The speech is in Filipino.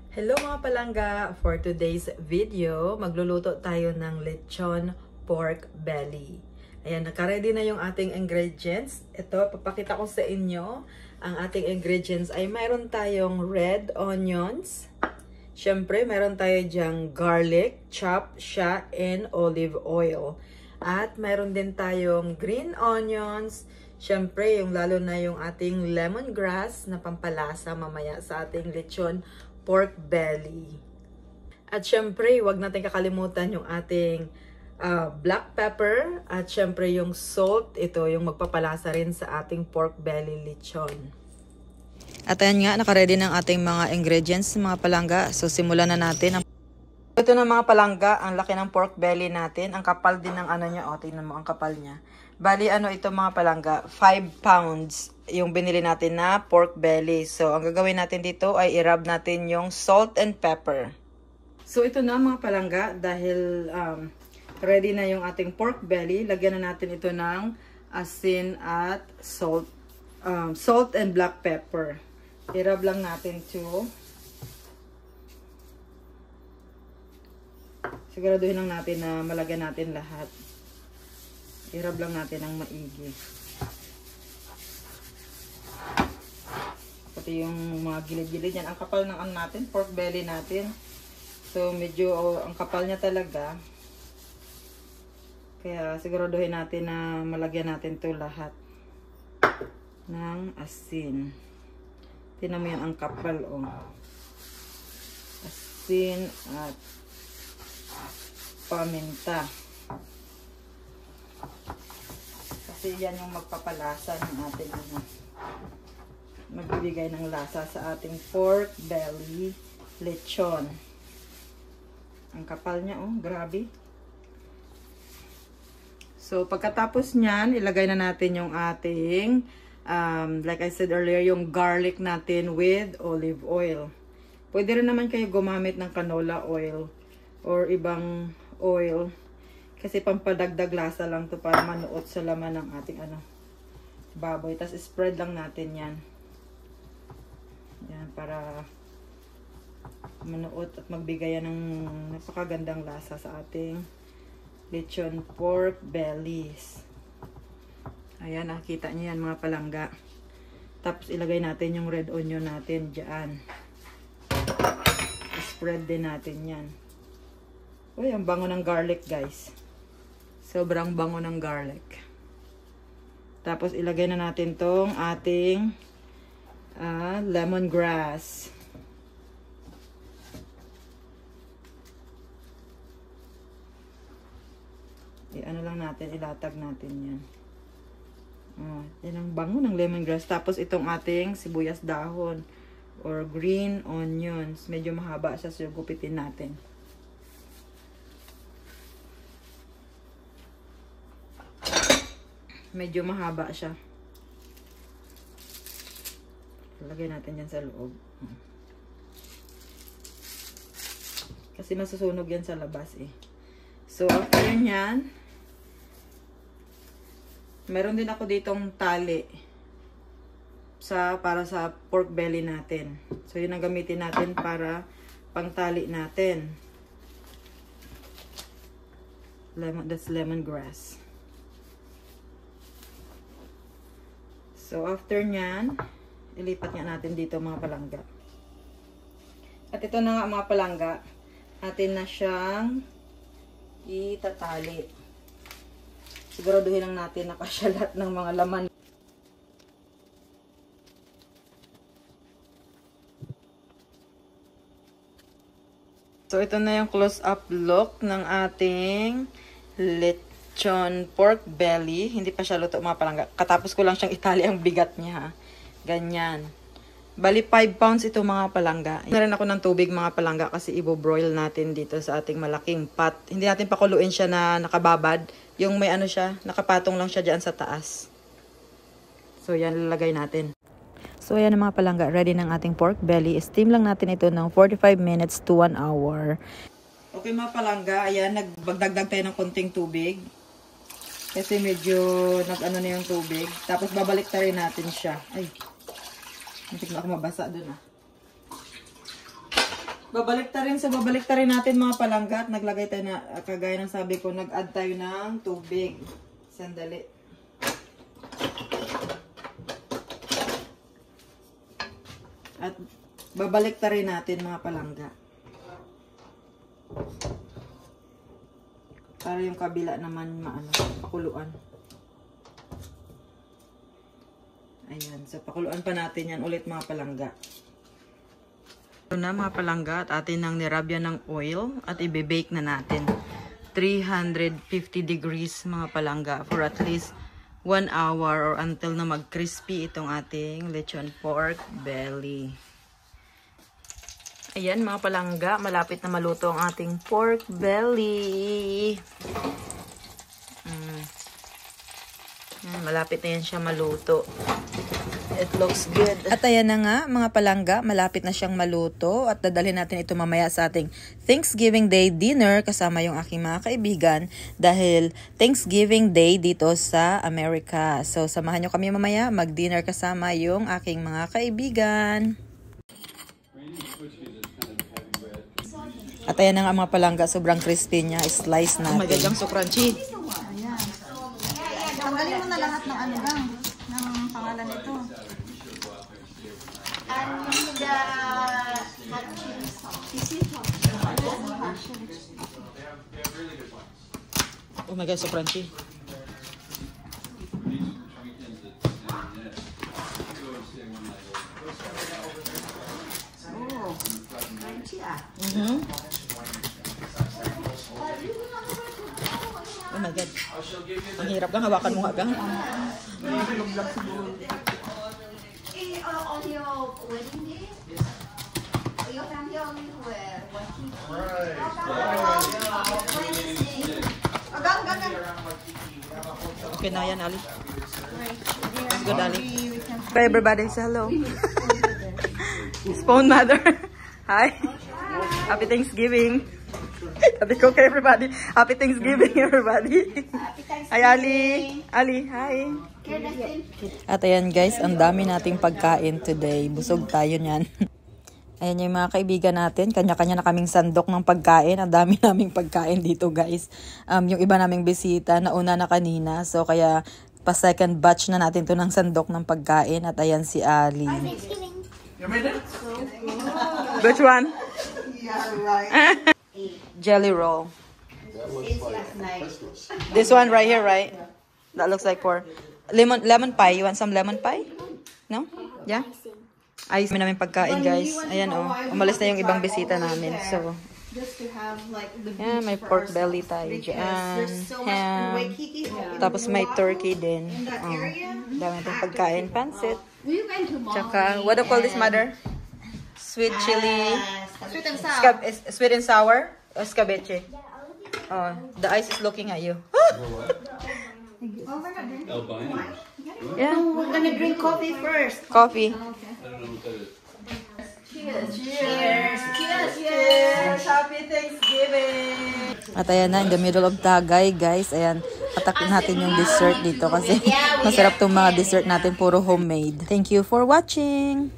Hello mga palangga! For today's video, magluluto tayo ng lechon pork belly. Ayan, nakaready na yung ating ingredients. Ito, papakita ko sa inyo. Ang ating ingredients ay mayroon tayong red onions. Siyempre, mayroon tayo dyang garlic, chopped siya, and olive oil. At mayroon din tayong green onions. Siyempre, yung lalo na yung ating lemongrass na pampalasa mamaya sa ating lechon pork belly. At syempre, wag natin kakalimutan yung ating black pepper at syempre yung salt. Ito yung magpapalasa rin sa ating pork belly lechon. At ayan nga, nakaredy ng ating mga ingredients, mga palangga. So simulan na natin. Ito na mga palangga, ang laki ng pork belly natin. Ang kapal din ng ano niya. O, tingnan mo ang kapal niya. Bali, ano ito mga palangga? 5 pounds yung binili natin na pork belly. So, ang gagawin natin dito ay i-rub natin yung salt and pepper. So, ito na mga palangga. Dahil ready na yung ating pork belly, lagyan na natin ito ng asin at salt. Salt and black pepper. I-rub lang natin to. Siguraduhin lang natin na malagyan natin lahat. I-rub lang natin ng maigi. Pati yung mga gilid-gilid yan. Ang kapal ng ang natin, pork belly natin. So, medyo ang kapal niya talaga. Kaya siguraduhin natin na malagyan natin to lahat ng asin. Tingnan mo yan ang kapal, oh. Asin at paminta. Kasi yan yung magpapalasa ng ating magbibigay ng lasa sa ating pork belly lechon. Ang kapal niya, oh, grabe. So, pagkatapos niyan, ilagay na natin yung ating like I said earlier, yung garlic natin with olive oil. Pwede rin naman kayo gumamit ng canola oil or ibang oil. Kasi pampadagdag lasa lang to para manuot sa laman ng ating baboy. Tapos spread lang natin yan. Yan, para manuot at magbigay ng napakagandang lasa sa ating lechon pork bellies. Ayan, nakita niyo yan mga palangga. Tapos ilagay natin yung red onion natin dyan. Spread din natin yan. Uy, ang bango ng garlic, guys. Sobrang bango ng garlic. Tapos ilagay na natin tong ating lemongrass. Ano lang natin, ilatag natin yan. Yan ang bango ng lemongrass. Tapos itong ating sibuyas dahon or green onions. Medyo mahaba siya, so gupitin natin. Medyo mahaba siya. Lagay natin yan sa loob. Kasi masusunog yan sa labas eh. So, after yan, meron din ako ditong tali para sa pork belly natin. So, yun ang gamitin natin para pangtali natin. That's lemongrass. So, after nyan, ilipat nga natin dito mga palangga. At ito na nga mga palangga, atin na siyang itatali. Siguraduhin lang natin na kasya lahat ng mga laman. So, ito na yung close-up look ng ating lechon pork belly. Hindi pa siya luto mga palangga. Katapos ko lang siyang itali ang bigat niya, ha. Ganyan. Bali 5 pounds ito mga palangga. Na rin ako ng tubig mga palangga kasi i-broil natin dito sa ating malaking pot. Hindi natin pakuluin siya na nakababad. Yung may ano siya, nakapatong lang siya dyan sa taas. So yan, lalagay natin. So ayan mga palangga, ready ng ating pork belly. Steam lang natin ito ng 45 minutes to 1 hour. Okay mga palangga, ayan, nagbagdagdag tayo ng konting tubig. Kasi medyo nag-ano na yung tubig. Tapos babalik na rin natin siya. Ay, hindi na ako mabasa dun ah. babalik ta rin natin mga palangga at naglagay tayo na, kagaya ng sabi ko, nag-add tayo ng tubig. Sandali. At babalik ta rin natin mga palangga. Para yung kabila naman pakuluan. Ayan, so pakuluan pa natin yan ulit mga palangga. Ito na mga palangga at atin nang nirabyan ng oil at i-bake na natin. 350 degrees mga palangga for at least 1 hour or until na mag-crispy itong ating lechon pork belly. Ayan mga palangga, malapit na maluto ang ating pork belly. Malapit na yan siya maluto. It looks good. At ayan na nga mga palangga, malapit na siyang maluto at dadalhin natin ito mamaya sa ating Thanksgiving Day dinner kasama yung aking mga kaibigan dahil Thanksgiving Day dito sa Amerika. So samahan nyo kami mamaya mag-dinner kasama yung aking mga kaibigan. At ayan na nga mga palangga, sobrang crispy niya. Slice natin. Oh my God, yung so crunchy. Ayan. Tanggalin mo na lahat ng ano lang, ng pangalan nito. Oh my God, so crunchy. Oh, crunchy ah. Oh my God. Ang hirap kang hawakan mo nga gang. On your wedding day, your family only were working. Okay na yan, Ali. Let's go, Ali. Bye, everybody. Say hello. Spawn mother. Hi. Happy Thanksgiving. Sabi ko kay everybody. Happy Thanksgiving, everybody. Hi, Ali. Ali, hi. At ayan guys, ang dami nating pagkain today. Busog tayo niyan. Ayan yung mga kaibigan natin. Kanya-kanya na kaming sandok ng pagkain. Ang dami naming pagkain dito guys. Yung iba naming bisita, nauna na kanina. So kaya pa second batch na natin to ng sandok ng pagkain. At ayan si Ali. Which one? Yeah, right. Jelly roll. This one right here, right? That looks like for lemon pie. You want some lemon pie? No? Yeah? Ayos namin pagkain, guys. Ayan, oh. Umalis na yung ibang bisita namin. So, Just to have like the yeah, may pork belly tayo dyan. Ham. Tapos may turkey din. Oh. Dami natin pagkain. Pansit. Tsaka, what do you call this, mother? Sweet chili. sweet and sour. Sweet and sour? O escabeche? Oh, the ice is looking at you. Yeah. We're gonna drink coffee first. Coffee. Cheers. Cheers. Cheers. Cheers! Happy Thanksgiving! At ayan na, in the middle of Tagay, guys. Ayan, patakin natin yung dessert dito kasi masarap tong mga dessert natin, puro homemade. Thank you for watching!